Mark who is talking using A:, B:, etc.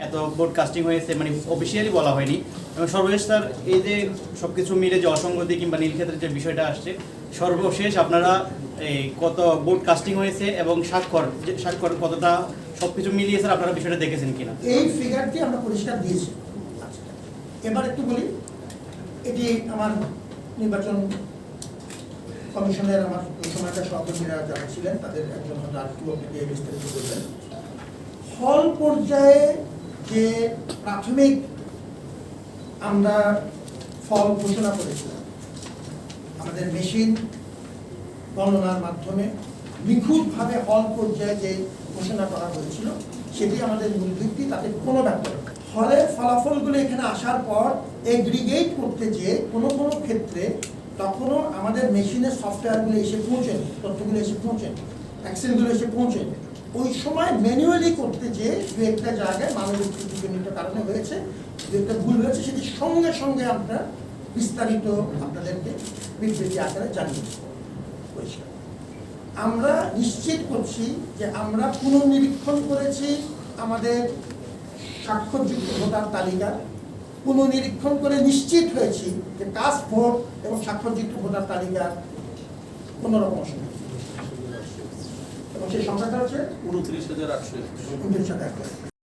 A: এত vote casting হয়েছে, মানে অফিসিয়ালি বলা হয়নি। এবং সর্বশেষ স্যার, এই যে সব কিছু মিলে যে অসঙ্গতি কিংবা নীলক্ষেত্রের যে বিষয়টা আসছে, সর্বশেষ আপনারা এই কত ভোট কাস্টিং হয়েছে এবং স্বাক্ষর কতটা, সব কিছু মিলিয়ে স্যার আপনারা বিষয়টা দেখেছেন কিনা?
B: এই ফিগারটি আমরা পরিষ্কার দিয়েছি। এবার একটু বলি, এটি আমার নির্বাচন কমিশনের আমার এই সময়টা সহকর্মীরা যারা ছিলেন তাদের একজন হয়তো আরেকটু আপনাকে বিস্তারিত করবেন। হল পর্যায়ে যে প্রাথমিক আমরা ফল ঘোষণা করেছিলাম, আমাদের মেশিন গণনার মাধ্যমে নিখুঁতভাবে হল পর্যায়ে যে ঘোষণা করা হয়েছিল সেটি আমাদের মূল ভিত্তি, তাতে কোনো ব্যাপার। হলের ফলাফলগুলো এখানে আসার পর এগ্রিগেট করতে যেয়ে কোনো কোনো ক্ষেত্রে তখনও আমাদের মেশিনের সফটওয়্যারগুলো এসে পৌঁছেন, তথ্যগুলো এসে পৌঁছেন, এক্সেলগুলো এসে পৌঁছেন। ওই সময় ম্যানুয়ালি করতে যেয়ে দু একটা জায়গায় মানবিক ত্রুটিজনিত কারণে হয়েছে, দু একটা ভুল হয়েছে, সেটি সঙ্গে সঙ্গে আমরা বিস্তারিত আপনাদেরকে বিবৃতি আকারে জানিয়েছি। পরিষ্কার আমরা নিশ্চিত করছি যে আমরা পুনর্নিরীক্ষণ করেছি আমাদের স্বাক্ষরযুক্ত ভোটার তালিকা, পুনর্নিরীক্ষণ করে নিশ্চিত হয়েছি যে কাস্ট ভোট এবং স্বাক্ষরযুক্ত ভোটার তালিকার কোনো রকম অসুবিধা, এবং সেই সংখ্যাটা হচ্ছে
C: 29,800।